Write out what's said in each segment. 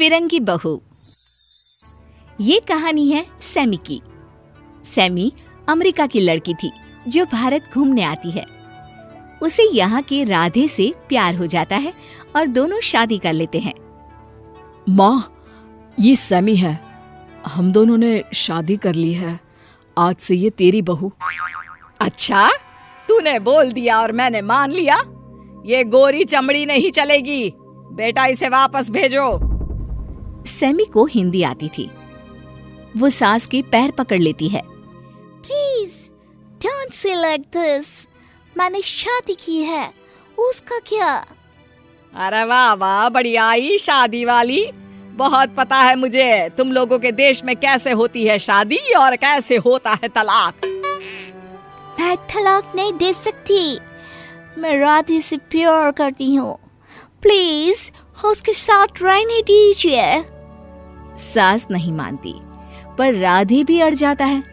फिरंगी बहू। ये कहानी है सैमी की। सैमी अमेरिका की लड़की थी जो भारत घूमने आती है। उसे यहाँ के राधे से प्यार हो जाता है और दोनों शादी कर लेते हैं। माँ, ये सैमी है। हम दोनों ने शादी कर ली है। आज से ये तेरी बहू। अच्छा, तूने बोल दिया और मैंने मान लिया। ये गोरी चमड़ी नहीं चलेगी। बेटा, इसे वापस भेजो। सैमी को हिंदी आती थी। वो सास के पैर पकड़ लेती है। Please don't say like this. मैंने शादी की है, उसका क्या? अरे वाह वाह, बड़ी आई शादी वाली। बहुत पता है मुझे तुम लोगों के देश में कैसे होती है शादी और कैसे होता है तलाक। मैं तलाक नहीं दे सकती। मैं राधे से प्यार करती हूँ। प्लीज उसके साथ रहने दीजिए। सास नहीं मानती, पर राधे भी अड़ जाता है।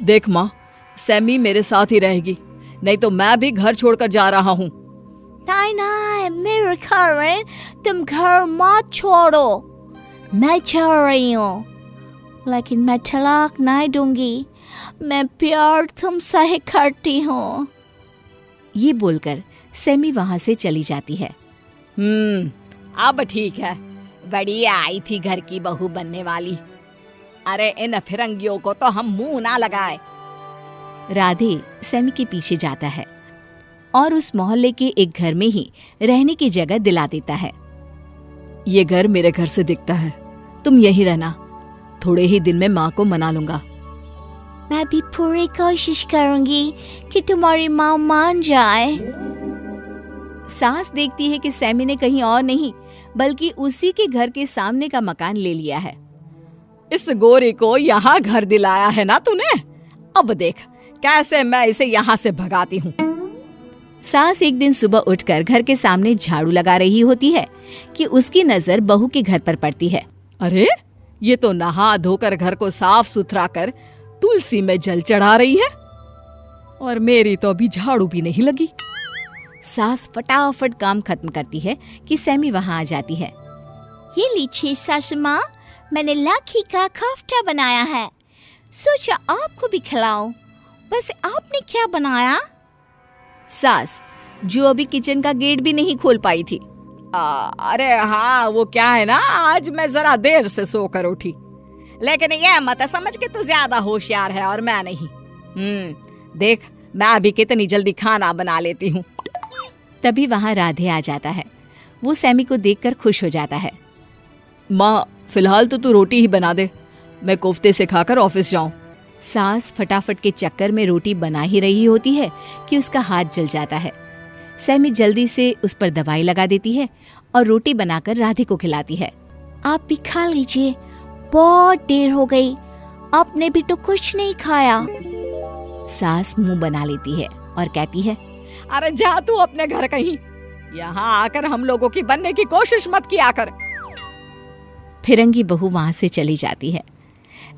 देख माँ, सैमी मेरे साथ ही रहेगी, नहीं तो मैं भी घर छोड़कर जा रहा हूँ। नहीं नहीं, मेरे घर में तुम घर मत छोड़ो। मैं चाह रही हूँ, लेकिन मैं तलाक नहीं दूंगी। मैं प्यार तुमसे करती हूँ। ये बोलकर सैमी वहाँ से चली जाती है। अब ठीक है। बड़ी आई थी घर की बहू बनने वाली। अरे इन फिरंगियों को तो हम मुंह ना लगाए। राधे सैमी के पीछे जाता है और उस मोहल्ले के एक घर में ही रहने की जगह दिला देता है। ये घर मेरे घर से दिखता है, तुम यहीं रहना। थोड़े ही दिन में माँ को मना लूंगा। मैं भी पूरी कोशिश करूंगी कि तुम्हारी माँ मान जाए। सास देखती है कि सैमी ने कहीं और नहीं बल्कि उसी के घर के सामने का मकान ले लिया है। इस गोरी को यहाँ घर दिलाया है ना तूने। अब देख कैसे मैं इसे यहाँ से भगाती हूँ। सास एक दिन सुबह उठकर घर के सामने झाड़ू लगा रही होती है कि उसकी नजर बहू के घर पर पड़ती है। अरे, ये तो नहा धोकर घर को साफ सुथरा कर तुलसी में जल चढ़ा रही है और मेरी तो अभी झाड़ू भी नहीं लगी। सास फटाफट काम खत्म करती है कि सैमी वहाँ आ जाती है। ये लीजिए सासू माँ, मैंने लाखी का कोफ्ता बनाया है। सोचा आपको भी खिलाऊं। वैसे आपने क्या बनाया? सास, जो अभी किचन का गेट भी नहीं खोल पाई थी। अरे हाँ, वो क्या है ना, आज मैं जरा देर से सोकर उठी। लेकिन ये मत समझ के तू ज्यादा होशियार है और मैं नहीं। देख मैं अभी कितनी जल्दी खाना बना लेती हूँ। तभी वहाँ राधे आ जाता है। वो सैमी को देखकर खुश हो जाता है। माँ, फिलहाल तो तू रोटी ही बना दे, मैं कोफ्ते से खाकर ऑफिस जाऊं। सास फटाफट के चक्कर में रोटी बना ही रही होती है कि उसका हाथ जल जाता है। सैमी जल्दी से उस पर दवाई लगा देती है और रोटी बनाकर राधे को खिलाती है। आप भी खा लीजिए, बहुत देर हो गई। आपने भी तो कुछ नहीं खाया। सास मुंह बना लेती है और कहती है, अरे जा तू अपने घर कहीं। यहाँ आकर हम लोगों की बनने की कोशिश मत किया कर। फिरंगी बहू वहाँ से चली जाती है,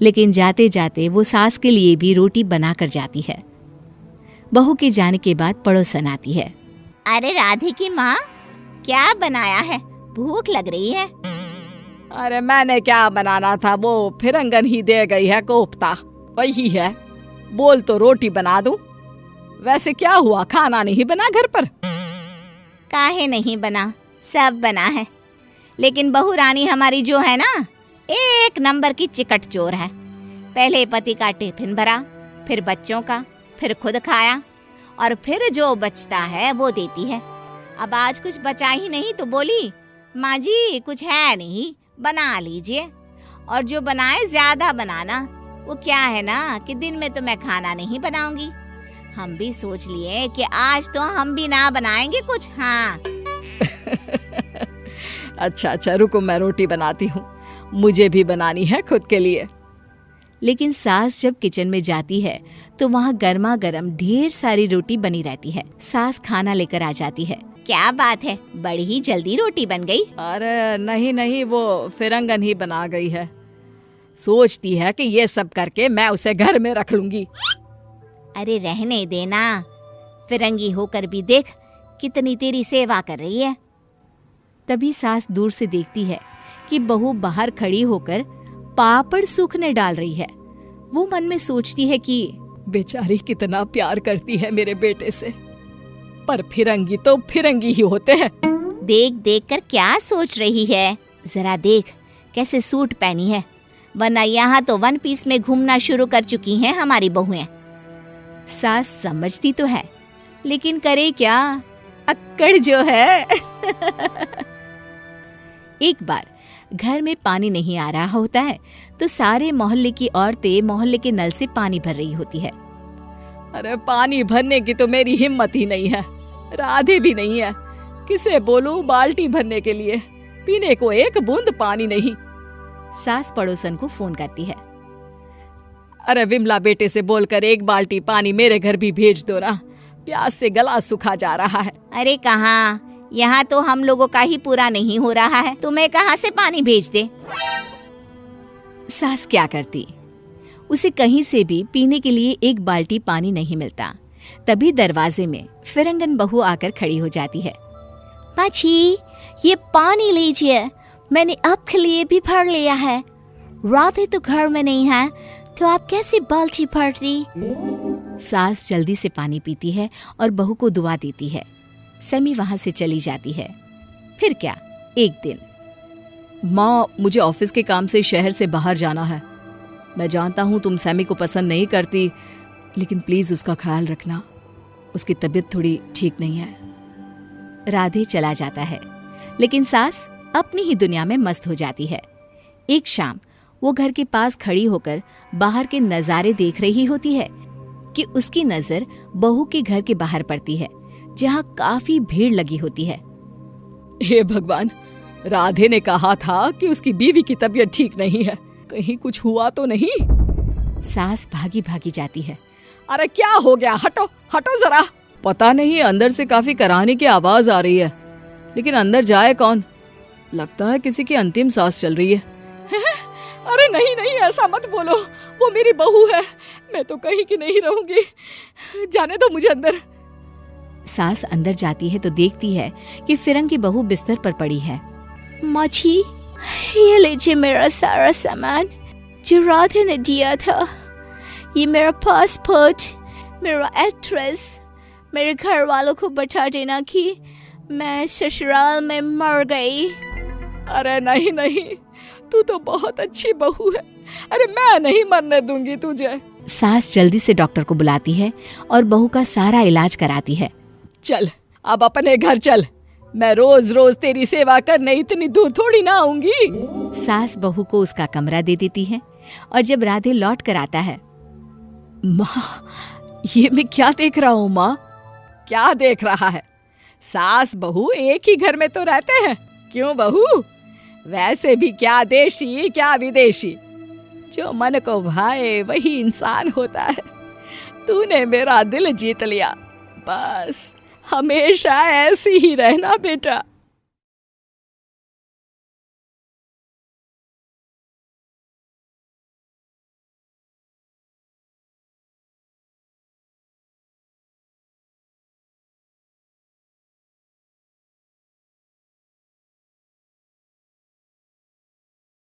लेकिन जाते जाते वो सास के लिए भी रोटी बना कर जाती है। बहू के जाने के बाद पड़ोसन आती है। अरे राधे की माँ, क्या बनाया है? भूख लग रही है। अरे मैंने क्या बनाना था, वो फिरंगन ही दे गई है कोफ्ता, वही है। बोल तो रोटी बना दूं। वैसे क्या हुआ, खाना नहीं बना घर पर? काहे नहीं बना, सब बना है। लेकिन बहू रानी हमारी जो है ना, एक नंबर की चिकट चोर है। पहले पति का टिफिन भरा, फिर बच्चों का, फिर खुद खाया और फिर जो बचता है वो देती है। अब आज कुछ बचा ही नहीं तो बोली, माँ जी कुछ है नहीं, बना लीजिए। और जो बनाए ज्यादा बनाना। वो क्या है ना कि दिन में तो मैं खाना नहीं बनाऊंगी। हम भी सोच लिए कि आज तो हम भी ना बनाएंगे कुछ। हाँ अच्छा रुको, मैं रोटी बनाती हूँ, मुझे भी बनानी है खुद के लिए। लेकिन सास जब किचन में जाती है तो वहाँ गर्मा गर्म ढेर सारी रोटी बनी रहती है। सास खाना लेकर आ जाती है। क्या बात है, बड़ी ही जल्दी रोटी बन गई। अरे नहीं, वो फिरंगन ही बना गई है। सोचती है कि ये सब करके मैं उसे घर में रख लूंगी। अरे रहने देना, फिरंगी होकर भी देख कितनी तेरी सेवा कर रही है। तभी सास दूर से देखती है कि बहू बाहर खड़ी होकर पापड़ सूखने डाल रही है। वो मन में सोचती है कि बेचारी कितना प्यार करती है मेरे बेटे से, पर फिरंगी तो फिरंगी ही होते हैं। देख देख कर क्या सोच रही है, जरा देख कैसे सूट पहनी है, वरना यहाँ तो वन पीस में घूमना शुरू कर चुकी हैं हमारी बहुएं। सास समझती तो है, लेकिन करे क्या, अक्कड़ जो है। एक बार घर में पानी नहीं आ रहा होता है तो सारे मोहल्ले की औरतें मोहल्ले के नल से पानी भर रही होती है। अरे पानी भरने की तो मेरी हिम्मत ही नहीं है, राधे भी नहीं है, किसे बोलूं बाल्टी भरने के लिए, पीने को एक बूंद पानी नहीं। सास पड़ोसन को फोन करती है। अरे विमला बेटे से बोलकर एक बाल्टी पानी मेरे घर भी भेज दो ना, प्यास से गला सूखा जा रहा है। अरे कहाँ, यहाँ तो हम लोगों का ही पूरा नहीं हो रहा है, तुम्हें कहाँ से पानी भेज दे। सास क्या करती, उसे कहीं से भी पीने के लिए एक बाल्टी पानी नहीं मिलता। तभी दरवाजे में फिरंगन बहू आकर खड़ी हो जाती है। माँ जी, ये पानी लीजिए, मैंने आपके लिए भी भर लिया है। राधे तो घर में नहीं है, तो आप कैसे बाल्टी भर दी? सास जल्दी से पानी पीती है और बहू को दुआ देती है। सैमी वहां से चली जाती है। फिर क्या, एक दिन, माँ मुझे ऑफिस के काम से शहर से बाहर जाना है। मैं जानता हूँ तुम सैमी को पसंद नहीं करती, लेकिन प्लीज उसका ख्याल रखना, उसकी तबीयत थोड़ी ठीक नहीं है। राधे चला जाता है, लेकिन सास अपनी ही दुनिया में मस्त हो जाती है। एक शाम वो घर के पास खड़ी होकर बाहर के नजारे देख रही होती है कि उसकी नजर बहू के घर के बाहर पड़ती है, जहाँ काफी भीड़ लगी होती है। हे भगवान, राधे ने कहा था कि उसकी बीवी की तबीयत ठीक नहीं है, कहीं कुछ हुआ तो नहीं? सास भागी भागी जाती है। अरे क्या हो गया, हटो हटो जरा। पता नहीं अंदर से काफी कराहने की आवाज आ रही है, लेकिन अंदर जाए कौन? लगता है किसी की अंतिम सांस चल रही है। अरे नहीं नहीं, ऐसा मत बोलो, वो मेरी बहू है, मैं तो कहीं की नहीं रहूंगी, जाने दो मुझे अंदर। सास अंदर जाती है तो देखती है कि फिरंगी बहू बिस्तर पर पड़ी है। माँ जी, ये लीजिए मेरा सारा सामान जो राधे ने दिया था। ये मेरा पासपोर्ट, मेरा एड्रेस, मेरे घर वालों को बता देना कि मैं ससुराल में मर गई। अरे नहीं नहीं, तू तो बहुत अच्छी बहू है, अरे मैं नहीं मरने दूंगी तुझे। सास जल्दी से डॉक्टर को बुलाती है और बहू का सारा इलाज कराती है। चल अब अपने घर चल, मैं रोज रोज तेरी सेवा करने इतनी दूर थोड़ी ना आऊंगी। सास बहू को उसका कमरा दे देती है और जब राधे लौट कर आता है, माँ ये मैं क्या देख रहा हूँ? माँ क्या देख रहा है? सास बहू एक ही घर में तो रहते हैं, क्यों बहू? वैसे भी क्या देशी क्या विदेशी, जो मन को भाए वही इंसान होता है। तूने मेरा दिल जीत लिया, बस हमेशा ऐसी ही रहना बेटा।